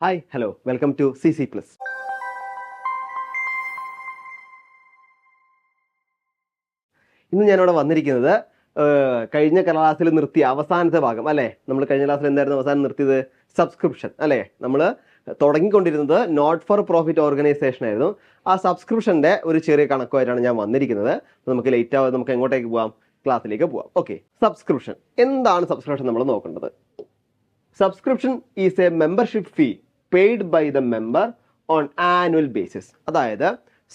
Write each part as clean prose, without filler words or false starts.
Hi hello welcome to CC Plus. ഇന്ന് ഞാനിവിടെ വന്നിരിക്കുന്നത് കഴിഞ്ഞ ക്ലാസ്സിൽ നിർത്തിയ അവസാനത്തെ ഭാഗം അല്ലേ. നമ്മൾ കഴിഞ്ഞ ക്ലാസ്സിൽ എന്തായിരുന്നു അവസാനം നിർത്തിയത്? സബ്സ്ക്രിപ്ഷൻ അല്ലേ. നമ്മൾ തുടങ്ങിക്കൊണ്ടിരുന്നത് നോട്ട് ഫോർ പ്രോഫിറ്റ് ഓർഗനൈസേഷൻ ആയിരുന്നു. ആ സബ്സ്ക്രിപ്ഷൻ്റെ ഒരു ചെറിയ കണക്കുമായിട്ടാണ് ഞാൻ വന്നിരിക്കുന്നത്. നമുക്ക് ലേറ്റ് ആവാതെ നമുക്ക് എങ്ങോട്ടേക്ക് പോവാം? ക്ലാസ്സിലേക്ക് പോവാം. ഓക്കെ, സബ്സ്ക്രിപ്ഷൻ എന്താണ്? സബ്സ്ക്രിപ്ഷൻ നമ്മൾ നോക്കേണ്ടത്. Subscription is a membership fee paid by the member on annual basis. അതായത്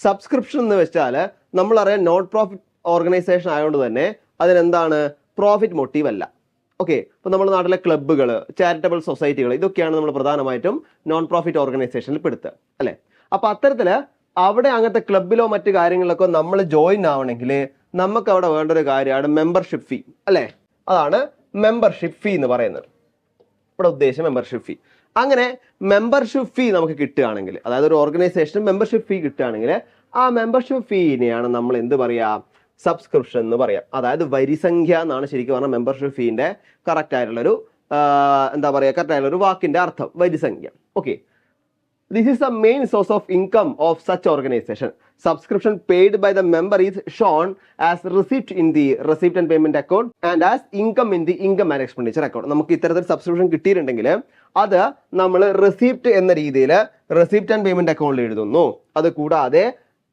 സബ്സ്ക്രിപ്ഷൻ എന്ന് വെച്ചാൽ നമ്മളറിയാം നോട്ട് പ്രോഫിറ്റ് ഓർഗനൈസേഷൻ ആയതുകൊണ്ട് തന്നെ അതിനെന്താണ് പ്രോഫിറ്റ് മോട്ടീവ് അല്ല. ഓക്കെ, ഇപ്പോൾ നമ്മുടെ നാട്ടിലെ ക്ലബ്ബുകൾ, ചാരിറ്റബിൾ സൊസൈറ്റികൾ, ഇതൊക്കെയാണ് നമ്മൾ പ്രധാനമായിട്ടും നോൺ പ്രോഫിറ്റ് ഓർഗനൈസേഷനിൽ പെടുത്തുക അല്ലേ. അപ്പോൾ അത്തരത്തിൽ അവിടെ അങ്ങനത്തെ ക്ലബ്ബിലോ മറ്റു കാര്യങ്ങളിലൊക്കെ നമ്മൾ ജോയിൻ ആവണമെങ്കിൽ നമുക്ക് അവിടെ വേണ്ട ഒരു കാര്യമാണ് മെമ്പർഷിപ്പ് ഫീ അല്ലേ. അതാണ് മെമ്പർഷിപ്പ് ഫീ എന്ന് പറയുന്നത്. ഇവിടെ ഉദ്ദേശം മെമ്പർഷിപ്പ് ഫീ. അങ്ങനെ മെമ്പർഷിപ്പ് ഫീ നമുക്ക് കിട്ടുകയാണെങ്കിൽ, അതായത് ഒരു ഓർഗനൈസേഷന് മെമ്പർഷിപ്പ് ഫീ കിട്ടുകയാണെങ്കിൽ ആ മെമ്പർഷിപ്പ് ഫീനെയാണ് നമ്മൾ എന്ത് പറയാ? സബ്സ്ക്രിപ്ഷൻ എന്ന് പറയാം. അതായത് വരിസംഖ്യ എന്നാണ് ശരിക്കും പറഞ്ഞാൽ മെമ്പർഷിപ്പ് ഫീൻ്റെ കറക്റ്റ് ആയിട്ടുള്ളൊരു എന്താ പറയുക, കറക്റ്റ് ആയിട്ടുള്ള ഒരു വാക്കിന്റെ അർത്ഥം വരിസംഖ്യ. Okay, this is the main source of income of such organization. Subscription paid by the member is shown as receipt in the receipt and payment account and as income in the income and expenditure account. നമുക്ക് ഇത്തരത്തിൽ subscription കിട്ടിയിട്ടുണ്ടെങ്കിൽ അത് നമ്മൾ receipt എന്ന രീതിയിൽ receipt and payment അക്കൗണ്ടിൽ എഴുതുന്നു. അത് കൂടാതെ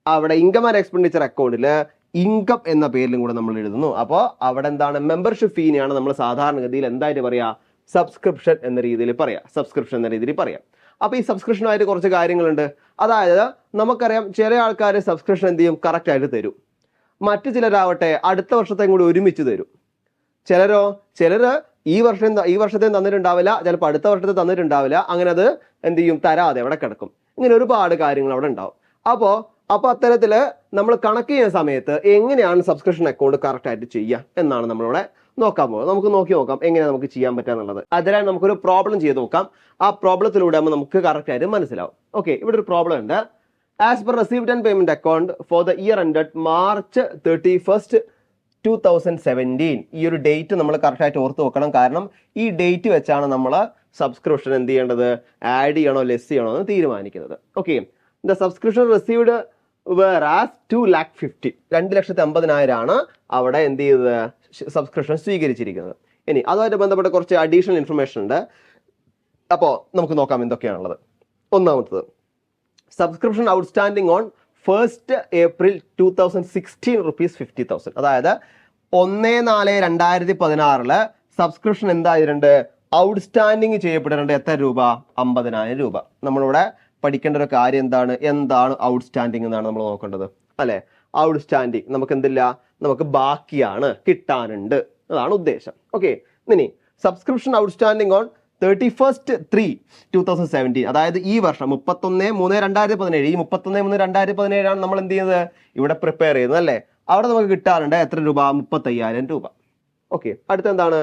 അവിടെ ഇൻകം ആൻഡ് എക്സ്പെൻഡിച്ചർ അക്കൗണ്ടിൽ ഇൻകം എന്ന പേരിലും കൂടെ നമ്മൾ എഴുതുന്നു. അപ്പോൾ അവിടെ എന്താണ്? മെമ്പർഷിപ്പ് ഫീനെയാണ് നമ്മൾ സാധാരണഗതിയിൽ എന്തായിട്ട് പറയാ? സബ്സ്ക്രിപ്ഷൻ എന്ന രീതിയിൽ പറയാം. സബ്സ്ക്രിപ്ഷൻ എന്ന രീതിയിൽ പറയാം. അപ്പോൾ ഈ സബ്സ്ക്രിപ്ഷനായിട്ട് കുറച്ച് കാര്യങ്ങളുണ്ട്. അതായത് നമുക്കറിയാം ചില ആൾക്കാർ സബ്സ്ക്രിപ്ഷൻ എന്ത് ചെയ്യും? കറക്റ്റ് ആയിട്ട് തരും. മറ്റു ചിലരാവട്ടെ അടുത്ത വർഷത്തെയും കൂടി ഒരുമിച്ച് തരും. ചിലർ ഈ വർഷത്തെ തന്നിട്ടുണ്ടാവില്ല, ചിലപ്പോൾ അടുത്ത വർഷത്തെ തന്നിട്ടുണ്ടാവില്ല. അങ്ങനെ അത് എന്ത് ചെയ്യും? തരാതെ അവിടെ കിടക്കും. ഇങ്ങനെ ഒരുപാട് കാര്യങ്ങൾ അവിടെ ഉണ്ടാവും. അപ്പോൾ അത്തരത്തിൽ നമ്മൾ കണക്ക് ചെയ്യുന്ന സമയത്ത് എങ്ങനെയാണ് സബ്സ്ക്രിപ്ഷൻ അക്കൗണ്ട് കറക്റ്റ് ആയിട്ട് ചെയ്യുക എന്നാണ് നമ്മളിവിടെ നോക്കാൻ പോകുന്നത്. നമുക്ക് നോക്കാം എങ്ങനെ നമുക്ക് ചെയ്യാൻ പറ്റാന്നുള്ളത്. അതിനായി നമുക്കൊരു പ്രോബ്ലം ചെയ്ത് നോക്കാം. ആ പ്രോബ്ലത്തിലൂടെ നമുക്ക് കറക്റ്റ് ആയിട്ട് മനസ്സിലാവും. ഓക്കെ, ഇവിടെ ഒരു പ്രോബ്ലം ഉണ്ട്. As per receipt and payment account for the year ended March 31, 2017. ഈ ഒരു ഡേറ്റ് നമ്മൾ കറക്റ്റ് ആയിട്ട് ഓർത്ത് വെക്കണം. കാരണം ഈ ഡേറ്റ് വെച്ചാണ് നമ്മൾ സബ്സ്ക്രിപ്ഷൻ എന്ത് ചെയ്യേണ്ടത്? ആഡ് ചെയ്യണോ ലെസ് ചെയ്യണോ എന്ന് തീരുമാനിക്കുന്നത്. Okay, the subscription received whereas 2,50,000 2,50,000 ആണ് അവിടെ എന്ത് ചെയ്തത്? സബ്സ്ക്രിപ്ഷൻ സ്വീകരിച്ചിരിക്കുന്നത്. ഇനി അതുമായിട്ട് ബന്ധപ്പെട്ട കുറച്ച് അഡീഷണൽ ഇൻഫർമേഷൻ ഉണ്ട്. അപ്പോൾ നമുക്ക് നോക്കാം എന്തൊക്കെയാണുള്ളത്. ഒന്നാമത്തത്, subscription outstanding on 1st April 2016 ₹50,000. അതായത് 1/4/2016 സബ്സ്ക്രിപ്ഷൻ എന്തായിട്ടുണ്ട്? ഔട്ട്സ്റ്റാൻഡിങ് ചെയ്യപ്പെട്ടിട്ടുണ്ട്. എത്ര രൂപ? 50,000 രൂപ. നമ്മളിവിടെ പഠിക്കേണ്ട ഒരു കാര്യം എന്താണ് ഔട്ട്സ്റ്റാൻഡിങ് എന്നാണ് നമ്മൾ നോക്കേണ്ടത് അല്ലെ. ഔട്ട്സ്റ്റാൻഡിങ് നമുക്ക് എന്തില്ല, നമുക്ക് ബാക്കിയാണ്, കിട്ടാനുണ്ട്, അതാണ് ഉദ്ദേശം. ഓക്കെ, ഇനി സബ്സ്ക്രിപ്ഷൻ ഔട്ട്സ്റ്റാൻഡിങ് ഓൺ 31st 3, 2017. അതായത് ഈ വർഷം 31/3/2017. ഈ 31/3/2017 ആണ് നമ്മൾ എന്ത് ചെയ്യുന്നത്? ഇവിടെ പ്രിപ്പയർ ചെയ്യുന്നത് അല്ലേ. അവിടെ നമുക്ക് കിട്ടാറുണ്ട് എത്ര രൂപ? 35,000 രൂപ. ഓക്കെ, അടുത്ത എന്താണ്?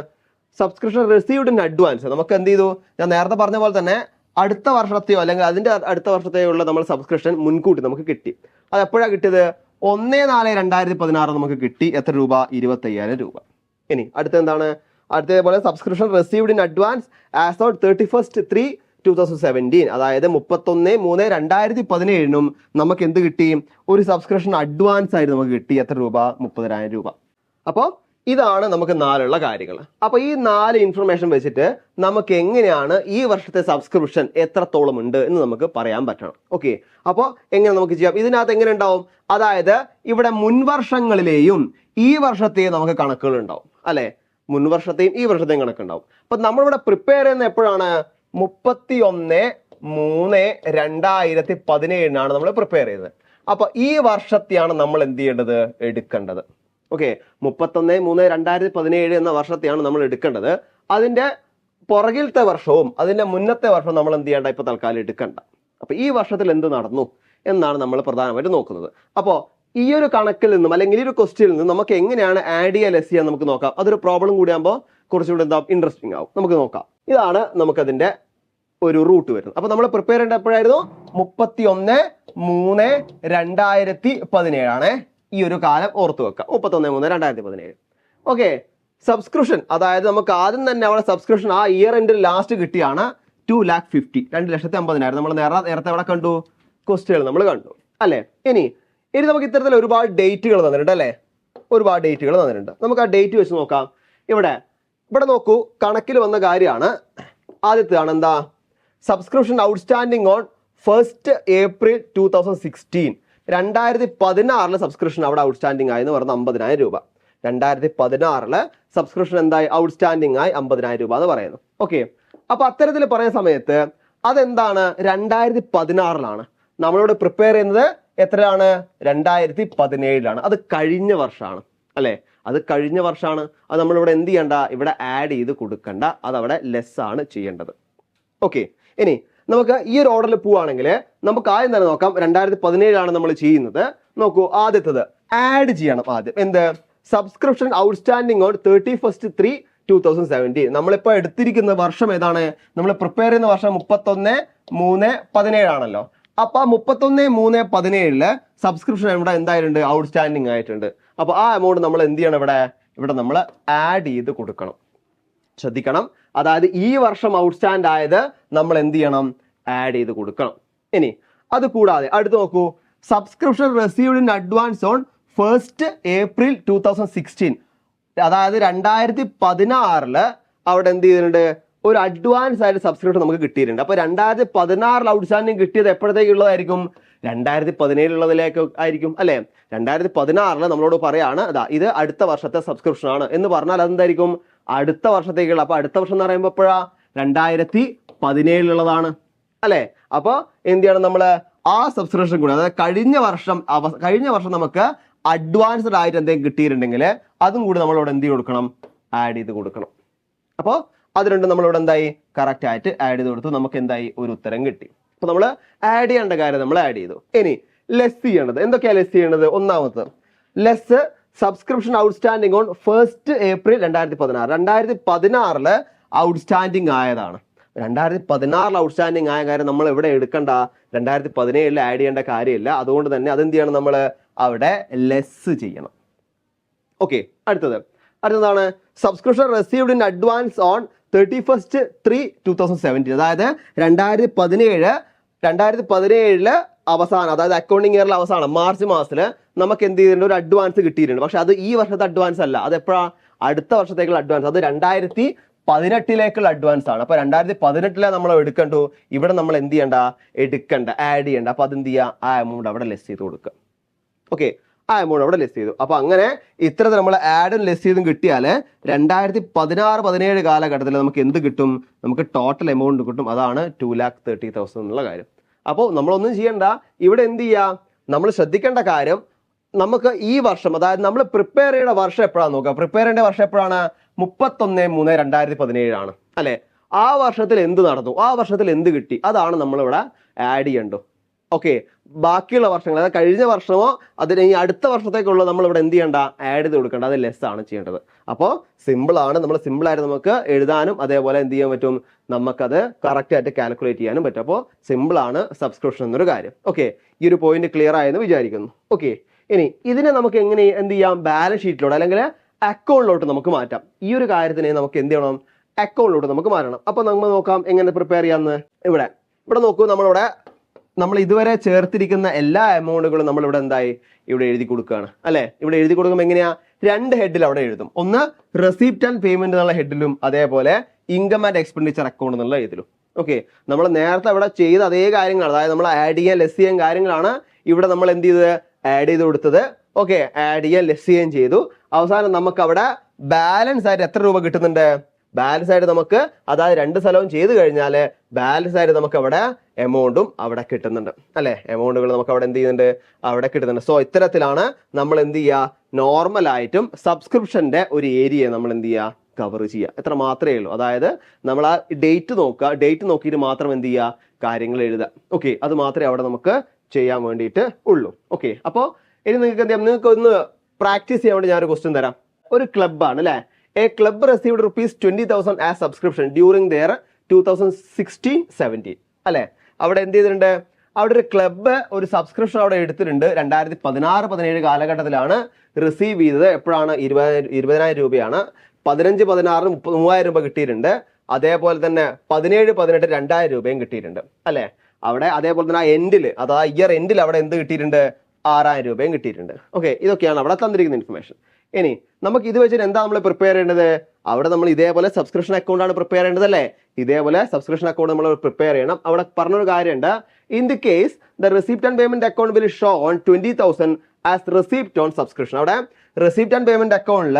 Subscription received in advance. നമുക്ക് എന്ത് ചെയ്തു? ഞാൻ നേരത്തെ പറഞ്ഞ പോലെ തന്നെ അടുത്ത വർഷത്തെയോ അല്ലെങ്കിൽ അതിന്റെ അടുത്ത വർഷത്തെയോ ഉള്ള നമ്മൾ സബ്സ്ക്രിപ്ഷൻ മുൻകൂട്ടി നമുക്ക് കിട്ടി. അത് എപ്പോഴാണ് കിട്ടിയത്? 1/4/2016 നമുക്ക് കിട്ടി. എത്ര രൂപ? 25,000 രൂപ. ഇനി അടുത്ത എന്താണ്? അടുത്തതുപോലെ subscription received in advance as on 31st 3, 2017. അതായത് 31/3/2017 നമുക്ക് എന്ത് കിട്ടി? ഒരു സബ്സ്ക്രിപ്ഷൻ അഡ്വാൻസ് ആയിട്ട് നമുക്ക് കിട്ടി. എത്ര രൂപ? 30,000 രൂപ. അപ്പോൾ ഇതാണ് നമുക്ക് 4 കാര്യങ്ങൾ. അപ്പൊ ഈ 4 ഇൻഫർമേഷൻ വെച്ചിട്ട് നമുക്ക് എങ്ങനെയാണ് ഈ വർഷത്തെ സബ്സ്ക്രിപ്ഷൻ എത്രത്തോളം ഉണ്ട് എന്ന് നമുക്ക് പറയാൻ പറ്റണം. ഓക്കെ, അപ്പോൾ എങ്ങനെ നമുക്ക് ചെയ്യാം? ഇതിനകത്ത് എങ്ങനെ ഉണ്ടാവും? അതായത് ഇവിടെ മുൻവർഷങ്ങളിലെയും ഈ വർഷത്തെയും നമുക്ക് കണക്കുകൾ ഉണ്ടാവും അല്ലെ. മുൻവർഷത്തെയും ഈ വർഷത്തെയും കണക്കുണ്ടാവും. അപ്പൊ നമ്മളിവിടെ പ്രിപ്പയർ ചെയ്യുന്ന എപ്പോഴാണ്? 31/3/2017 നമ്മൾ പ്രിപ്പയർ ചെയ്തത്. അപ്പൊ ഈ വർഷത്തെയാണ് നമ്മൾ എന്ത് ചെയ്യേണ്ടത്? എടുക്കേണ്ടത്. ഓക്കെ, 31/3/2017 എന്ന വർഷത്തെയാണ് നമ്മൾ എടുക്കേണ്ടത്. അതിന്റെ പുറകിലത്തെ വർഷവും അതിന്റെ മുന്നത്തെ വർഷവും നമ്മൾ എന്ത് ചെയ്യേണ്ട? ഇപ്പൊ തൽക്കാലം എടുക്കണ്ട. അപ്പൊ ഈ വർഷത്തിൽ എന്ത് നടന്നു എന്നാണ് നമ്മൾ പ്രധാനമായിട്ട് നോക്കുന്നത്. അപ്പോൾ ഈ ഒരു കണക്കിൽ നിന്നും അല്ലെങ്കിൽ ഈ ഒരു ക്വസ്റ്റ്യനിൽ നിന്നും നമുക്ക് എങ്ങനെയാണ് ആഡ് ചെയ്യുക ലെസ് ചെയ്യാൻ നമുക്ക് നോക്കാം. അതൊരു പ്രോബ്ലം കൂടി ആകുമ്പോൾ കുറച്ചുകൂടി എന്താ ഇൻട്രസ്റ്റിംഗ് ആവും. നമുക്ക് നോക്കാം. ഇതാണ് നമുക്കതിന്റെ ഒരു റൂട്ട് വരുന്നത്. അപ്പൊ നമ്മൾ പ്രിപ്പയർ ചെയ്യേണ്ട എപ്പോഴായിരുന്നു? 31/3/2017 ആണ്. ഈ ഒരു കാലം ഓർത്തു വെക്കാം. 31/3/2017. ഓക്കെ, സബ്സ്ക്രിപ്ഷൻ അതായത് നമുക്ക് ആദ്യം തന്നെ അവിടെ സബ്സ്ക്രിപ്ഷൻ ആ ഇയർ എൻഡിൽ ലാസ്റ്റ് കിട്ടിയാണ് 2,50,000 2,50,000 നമ്മൾ നേരത്തെ എവിടെ കണ്ടു, ക്വസ്റ്റ്യൻ നമ്മൾ കണ്ടു അല്ലേ. ഇനി നമുക്ക് ഇത്തരത്തിൽ ഒരുപാട് ഡേറ്റുകൾ തന്നിട്ടുണ്ട് അല്ലേ, ഒരുപാട് ഡേറ്റുകൾ തന്നിട്ടുണ്ട്. നമുക്ക് ആ ഡേറ്റ് വെച്ച് നോക്കാം. ഇവിടെ നോക്കൂ, കണക്കിൽ വന്ന കാര്യമാണ്. ആദ്യത്തെയാണ് എന്താ, subscription outstanding on 1st April 2016. 2016 subscription അവിടെ ഔട്ട്സ്റ്റാൻഡിങ് ആയെന്ന് പറഞ്ഞ 50,000 രൂപ. 2016 സബ്സ്ക്രിപ്ഷൻ എന്തായി, ഔട്ട്സ്റ്റാൻഡിങ് ആയി 50,000 രൂപ എന്ന് പറയുന്നു. ഓക്കെ, അപ്പൊ അത്തരത്തിൽ പറയുന്ന സമയത്ത് അതെന്താണ്, 2016 നമ്മളിവിടെ പ്രിപ്പയർ ചെയ്യുന്നത് എത്രയാണ്, 2017. അത് കഴിഞ്ഞ വർഷമാണ് അല്ലെ, അത് കഴിഞ്ഞ വർഷമാണ്. അത് നമ്മളിവിടെ എന്ത് ചെയ്യണ്ട, ഇവിടെ ആഡ് ചെയ്ത് കൊടുക്കണ്ട, അതവിടെ ലെസ് ആണ് ചെയ്യേണ്ടത്. ഓക്കെ, ഇനി നമുക്ക് ഈ ഒരു ഓർഡറിൽ പോവുകയാണെങ്കിൽ നമുക്ക് ആദ്യം തന്നെ നോക്കാം. 2017 നമ്മൾ ചെയ്യുന്നത്. നോക്കൂ, ആദ്യത്തത് ആഡ് ചെയ്യണം ആദ്യം. എന്ത്, സബ്സ്ക്രിപ്ഷൻ ഔട്ട്സ്റ്റാൻഡിങ് ഓൺ 31st 3 2017. നമ്മളിപ്പോൾ എടുത്തിരിക്കുന്ന വർഷം ഏതാണ്, നമ്മൾ പ്രിപ്പയർ ചെയ്യുന്ന വർഷം 31/3/17 ആണല്ലോ. അപ്പൊ 31/3/17 സബ്സ്ക്രിപ്ഷൻ ഇവിടെ എന്തായിട്ടുണ്ട്, ഔട്ട്സ്റ്റാൻഡിങ് ആയിട്ടുണ്ട്. അപ്പൊ ആ എമൗണ്ട് നമ്മൾ എന്ത് ചെയ്യണം, ഇവിടെ നമ്മൾ ആഡ് ചെയ്ത് കൊടുക്കണം. ശ്രദ്ധിക്കണം, അതായത് ഈ വർഷം ഔട്ട്സ്റ്റാൻഡ് ആയത് നമ്മൾ എന്ത് ചെയ്യണം, ആഡ് ചെയ്ത് കൊടുക്കണം. ഇനി അത് കൂടാതെ അടുത്ത് നോക്കൂ, subscription received in advance on 1st April 2016. അതായത് 2016 അവിടെ എന്ത് ചെയ്തിട്ടുണ്ട്, ഒരു അഡ്വാൻസ് ആയിട്ട് സബ്സ്ക്രിപ്ഷൻ നമുക്ക് കിട്ടിയിട്ടുണ്ട്. അപ്പൊ 2016 ഔട്ട്സ്റ്റാൻഡിങ് കിട്ടിയത് എപ്പോഴത്തേക്കുള്ളതായിരിക്കും, 2017 ആയിരിക്കും അല്ലെ. 2016 നമ്മളോട് പറയാണ് ഇത് അടുത്ത വർഷത്തെ സബ്സ്ക്രിപ്ഷൻ ആണ് എന്ന് പറഞ്ഞാൽ അതെന്തായിരിക്കും, അടുത്ത വർഷത്തേക്കുള്ള. അപ്പൊ അടുത്ത വർഷം എന്ന് പറയുമ്പോൾ എപ്പോഴാ, 2017 അല്ലെ. അപ്പൊ എന്ത് ചെയ്യണം, നമ്മള് ആ സബ്സ്ക്രിപ്ഷൻ കൂടെ, അതായത് കഴിഞ്ഞ വർഷം നമുക്ക് അഡ്വാൻസ്ഡ് ആയിട്ട് എന്തെങ്കിലും കിട്ടിയിട്ടുണ്ടെങ്കിൽ അതും കൂടി നമ്മളിവിടെ എന്ത് ചെയ്ത് കൊടുക്കണം, ആഡ് ചെയ്ത് കൊടുക്കണം. അപ്പോൾ അത് രണ്ടും നമ്മളിവിടെ എന്തായി, കറക്റ്റ് ആയിട്ട് ആഡ് ചെയ്ത് കൊടുത്തു. നമുക്ക് എന്തായി, ഒരു ഉത്തരം കിട്ടി. അപ്പൊ നമ്മൾ ആഡ് ചെയ്യേണ്ട കാര്യം നമ്മൾ ആഡ് ചെയ്തു. ഇനി ലെസ് ചെയ്യേണ്ടത് എന്തൊക്കെയാ, ലെസ് ചെയ്യേണ്ടത്, ഒന്നാമത് less subscription outstanding on 1st April 2016. 2016 outstanding ആയതാണ്. 2016 ഔട്ട്സ്റ്റാൻഡിങ് ആയ കാര്യം നമ്മൾ ഇവിടെ എടുക്കണ്ട, 2017 ആഡ് ചെയ്യേണ്ട കാര്യമില്ല. അതുകൊണ്ട് തന്നെ അതെന്ത് ചെയ്യണം, നമ്മൾ അവിടെ ലെസ് ചെയ്യണം. ഓക്കെ, അടുത്തതാണ് subscription received in advance on 31st 3 2017. അതായത് 2017 അവസാനം, അതായത് അക്കൗണ്ടിങ് ഇയറിൽ അവസാനം മാർച്ച് മാസത്തിൽ നമുക്ക് എന്ത് ചെയ്തിട്ടുണ്ട്, ഒരു അഡ്വാൻസ് കിട്ടിയിട്ടുണ്ട്. പക്ഷെ അത് ഈ വർഷത്തെ അഡ്വാൻസ് അല്ല, അത് എപ്പോഴാ, അടുത്ത വർഷത്തേക്കുള്ള അഡ്വാൻസ്. അത് 2018 അഡ്വാൻസ് ആണ്. അപ്പൊ 2018 നമ്മൾ എടുക്കണ്ടു, ഇവിടെ നമ്മൾ എന്ത് ചെയ്യണ്ട, ആഡ് ചെയ്യണ്ട. അപ്പൊ അതെന്ത് ചെയ്യുക, ആ എമൗണ്ട് അവിടെ ലെസ് ചെയ്ത് കൊടുക്കുക. ഓക്കെ, ആ എമൗണ്ട് അവിടെ ലെസ് ചെയ്തു. അപ്പൊ അങ്ങനെ ഇത്തരത്തിൽ നമ്മൾ ആഡും ലെസ് ചെയ്തും കിട്ടിയാൽ 2016-17 കാലഘട്ടത്തിൽ നമുക്ക് എന്ത് കിട്ടും, നമുക്ക് ടോട്ടൽ എമൗണ്ട് കിട്ടും. അതാണ് 2,30,000 എന്നുള്ള കാര്യം. അപ്പോൾ നമ്മളൊന്നും ചെയ്യണ്ട, ഇവിടെ എന്ത് ചെയ്യുക, നമ്മൾ ശ്രദ്ധിക്കേണ്ട കാര്യം, നമുക്ക് ഈ വർഷം, അതായത് നമ്മൾ പ്രിപ്പയർ ചെയ്യേണ്ട വർഷം എപ്പോഴാണ് നോക്കുക. പ്രിപ്പയർ ചെയ്യേണ്ട വർഷം എപ്പോഴാണ്, 31/3/2017 ആണ് അല്ലെ. ആ വർഷത്തിൽ എന്ത് നടന്നു, ആ വർഷത്തിൽ എന്ത് കിട്ടി, അതാണ് നമ്മളിവിടെ ആഡ് ചെയ്യേണ്ടത്. ഓക്കെ, ബാക്കിയുള്ള വർഷങ്ങൾ, അതായത് കഴിഞ്ഞ വർഷമോ അതിന് ഈ അടുത്ത വർഷത്തേക്കുള്ള നമ്മൾ ഇവിടെ എന്ത് ചെയ്യണ്ട, ആഡ് ചെയ്ത് കൊടുക്കേണ്ട, അത് ലെസ് ആണ് ചെയ്യേണ്ടത്. അപ്പോൾ സിമ്പിളാണ്, നമ്മൾ സിമ്പിളായിട്ട് നമുക്ക് എഴുതാനും അതേപോലെ എന്ത് ചെയ്യാൻ പറ്റും, നമുക്കത് കറക്റ്റ് ആയിട്ട് കാൽക്കുലേറ്റ് ചെയ്യാനും പറ്റും. അപ്പോൾ സിമ്പിളാണ് സബ്സ്ക്രിപ്ഷൻ എന്നൊരു കാര്യം. ഓക്കെ, ഈ ഒരു പോയിന്റ് ക്ലിയർ ആയെന്ന് വിചാരിക്കുന്നു. ഓക്കെ, ഇനി ഇതിനെ നമുക്ക് എങ്ങനെ എന്ത് ചെയ്യാം, ബാലൻസ് ഷീറ്റിലൂടെ അല്ലെങ്കിൽ അക്കൗണ്ടിലോട്ട് നമുക്ക് മാറ്റാം. ഈ ഒരു കാര്യത്തിനെ നമുക്ക് എന്ത് ചെയ്യണം, അക്കൗണ്ടിലോട്ട് നമുക്ക് മാറ്റണം. അപ്പോൾ നമ്മൾ നോക്കാം എങ്ങനെ പ്രിപ്പയർ ചെയ്യാമെന്ന്. ഇവിടെ നോക്കൂ, നമ്മൾ ഇതുവരെ ചേർത്തിരിക്കുന്ന എല്ലാ എമൗണ്ടുകളും നമ്മളിവിടെ എന്തായി, ഇവിടെ എഴുതി കൊടുക്കുകയാണ് അല്ലെ. ഇവിടെ എഴുതി കൊടുക്കുമ്പോൾ എങ്ങനെയാ, 2 ഹെഡിൽ അവിടെ എഴുതും. ഒന്ന് റെസിപ്റ്റ് ആൻഡ് പേയ്മെന്റ് എന്നുള്ള ഹെഡിലും അതേപോലെ ഇൻകം ആൻഡ് എക്സ്പെൻഡിച്ചർ അക്കൗണ്ട് എന്നുള്ള ഇതിലും. ഓക്കെ, നമ്മൾ നേരത്തെ അവിടെ ചെയ്ത അതേ കാര്യങ്ങൾ, അതായത് നമ്മൾ ആഡ് ചെയ്യാൻ ലെസ് ചെയ്യാൻ കാര്യങ്ങളാണ് ഇവിടെ നമ്മൾ എന്ത് ചെയ്തത്, ആഡ് ചെയ്ത് കൊടുത്തത്. ഓക്കെ, ആഡ് ചെയ്യാൻ ലെസ് ചെയ്യാൻ ചെയ്തു. അവസാനം നമുക്ക് അവിടെ ബാലൻസ് ആയിട്ട് എത്ര രൂപ കിട്ടുന്നുണ്ട്, ബാലൻസ് ആയിട്ട് നമുക്ക്, അതായത് 2 സ്ഥലവും ചെയ്ത് കഴിഞ്ഞാൽ ബാലൻസ് ആയിട്ട് നമുക്ക് അവിടെ എമൗണ്ടും അവിടെ കിട്ടുന്നുണ്ട് അല്ലെ. എമൗണ്ടുകൾ നമുക്ക് അവിടെ എന്ത് ചെയ്യുന്നുണ്ട്, അവിടെ കിട്ടുന്നുണ്ട്. സോ ഇത്തരത്തിലാണ് നമ്മൾ എന്ത് ചെയ്യുക, നോർമലായിട്ടും സബ്സ്ക്രിപ്ഷന്റെ ഒരു ഏരിയ നമ്മൾ എന്ത് ചെയ്യുക, കവർ ചെയ്യുക. എത്ര മാത്രമേ ഉള്ളൂ. അതായത് നമ്മൾ ആ ഡേറ്റ് നോക്കുക, ഡേറ്റ് നോക്കിയിട്ട് മാത്രം എന്ത് ചെയ്യുക, കാര്യങ്ങൾ എഴുതുക. ഓക്കെ, അത് മാത്രമേ അവിടെ നമുക്ക് ചെയ്യാൻ വേണ്ടിയിട്ട് ഉള്ളൂ. ഓക്കെ, അപ്പോൾ ഇനി നിങ്ങൾക്ക് എന്ത് ചെയ്യാം, നിങ്ങൾക്ക് ഒന്ന് പ്രാക്ടീസ് ചെയ്യാൻ വേണ്ടി ഞാനൊരു ക്വസ്റ്റ്യൻ തരാം. ഒരു ക്ലബ്ബാണ് അല്ലെ. A club received ₹20,000 as subscription during their 2016-17 അല്ലെ. അവിടെ എന്ത് ചെയ്തിട്ടുണ്ട്, അവിടെ ഒരു ക്ലബ്ബ് ഒരു സബ്സ്ക്രിപ്ഷൻ അവിടെ എടുത്തിട്ടുണ്ട്. 2016-17 കാലഘട്ടത്തിലാണ് റിസീവ് ചെയ്തത്. എപ്പോഴാണ്, 20,000 രൂപയാണ്. 15-16 30,000 രൂപ കിട്ടിയിട്ടുണ്ട്. അതേപോലെ തന്നെ 17, 18, 2000 രൂപയും കിട്ടിയിട്ടുണ്ട് അല്ലെ. അവിടെ അതേപോലെ തന്നെ ആ എൻഡിൽ, അതാ ഇയർ എൻഡിൽ അവിടെ എന്ത് കിട്ടിയിട്ടുണ്ട്? 6000 രൂപയും കിട്ടിയിട്ടുണ്ട്. ഓക്കെ, ഇതൊക്കെയാണ് അവിടെ തന്നിരിക്കുന്ന ഇൻഫർമേഷൻ. ഇനി നമുക്ക് ഇത് വെച്ചിട്ട് എന്താ നമ്മൾ പ്രിപ്പയർ ചെയ്യേണ്ടത്? അവിടെ നമ്മൾ ഇതേപോലെ സബ്സ്ക്രിപ്ഷൻ അക്കൗണ്ട് ആണ് പ്രിപ്പയർ ചെയ്യേണ്ടത് അല്ലേ. ഇതേപോലെ സബ്സ്ക്രിപ്ഷൻ അക്കൗണ്ട് നമ്മൾ പ്രിപ്പയർ ചെയ്യണം. അവിടെ പറഞ്ഞൊരു കാര്യമുണ്ട്, in the case the receipt and payment account will show on 20,000 as receipt on subscription. അവിടെ റെസിപ്റ്റ് ആൻഡ് പേയ്മെന്റ് അക്കൗണ്ടിൽ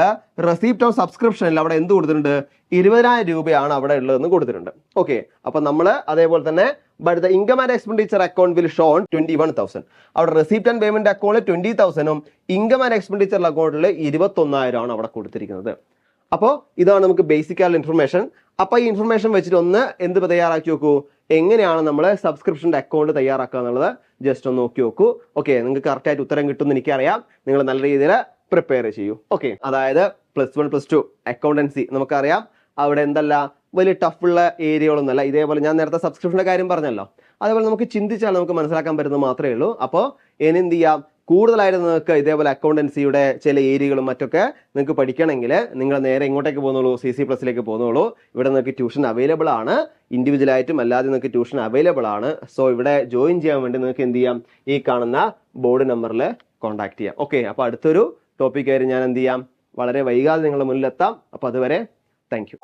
റെസിപ്റ്റ് ഓൺ സബ്സ്ക്രിപ്ഷനിൽ അവിടെ എന്ത് കൊടുത്തിട്ടുണ്ട്? 20,000 രൂപയാണ് അവിടെ ഉള്ളതെന്ന് കൊടുത്തിട്ടുണ്ട്. ഓക്കെ, അപ്പൊ നമ്മൾ അതേപോലെ തന്നെ but the income and expenditure account will show on 21,000. അവിടെ റെസിപ്റ്റ് ആൻഡ് പേയ്മെന്റ് അക്കൗണ്ടിൽ 20,000ഉം ഇൻകം ആൻഡ് എക്സ്പെൻഡിച്ചർ അക്കൗണ്ടിൽ 21,000 ആണ് അവിടെ കൊടുത്തിരിക്കുന്നത്. അപ്പോൾ ഇതാണ് നമുക്ക് ബേസിക് ആയിട്ടുള്ള ഇൻഫർമേഷൻ. അപ്പൊ ഈ ഇൻഫർമേഷൻ വെച്ചിട്ട് ഒന്ന് എന്ത് തയ്യാറാക്കി നോക്കൂ, എങ്ങനെയാണ് നമ്മൾ സബ്സ്ക്രിപ്ഷന്റെ അക്കൗണ്ട് തയ്യാറാക്കുക എന്നുള്ളത് ജസ്റ്റ് ഒന്ന് നോക്കി നോക്കൂ. ഓക്കെ, നിങ്ങൾക്ക് കറക്റ്റ് ആയിട്ട് ഉത്തരം കിട്ടുമെന്ന് എനിക്കറിയാം. നിങ്ങൾ നല്ല രീതിയിൽ പ്രിപ്പയർ ചെയ്യൂ. ഓക്കെ, അതായത് +1 +2 അക്കൗണ്ടൻസി നമുക്കറിയാം അവിടെ എന്തല്ല വലിയ ടഫുള്ള ഏരിയകളൊന്നുമല്ല. ഇതേപോലെ ഞാൻ നേരത്തെ സബ്സ്ക്രിപ്ഷന്റെ കാര്യം പറഞ്ഞല്ലോ, അതേപോലെ നമുക്ക് ചിന്തിച്ചാൽ നമുക്ക് മനസ്സിലാക്കാൻ പറ്റുന്നത് മാത്രമേ ഉള്ളൂ. അപ്പോൾ ഇനി എന്ത് ചെയ്യാം, കൂടുതലായിട്ട് നിങ്ങൾക്ക് ഇതേപോലെ അക്കൗണ്ടൻസിയുടെ ചില ഏരിയകളും മറ്റൊക്കെ നിങ്ങൾക്ക് പഠിക്കണമെങ്കിൽ നിങ്ങൾ നേരെ ഇങ്ങോട്ടേക്ക് പോകുന്നുള്ളൂ, CC+ലേക്ക് പോകുന്നുള്ളൂ. ഇവിടെ നിങ്ങൾക്ക് ട്യൂഷൻ അവൈലബിൾ ആണ്, ഇൻഡിവിജ്വൽ ആയിട്ടും അല്ലാതെ നിങ്ങൾക്ക് ട്യൂഷൻ അവൈലബിൾ ആണ്. സോ ഇവിടെ ജോയിൻ ചെയ്യാൻ വേണ്ടി നിങ്ങൾക്ക് എന്ത് ചെയ്യാം, ഈ കാണുന്ന ബോർഡ് നമ്പറിൽ കോൺടാക്ട് ചെയ്യാം. ഓക്കെ, അപ്പോൾ അടുത്തൊരു ടോപ്പിക്കായിട്ട് ഞാൻ എന്ത് ചെയ്യാം, വളരെ വൈകാതെ നിങ്ങളുടെ മുന്നിലെത്താം. അപ്പോൾ അതുവരെ താങ്ക് യു.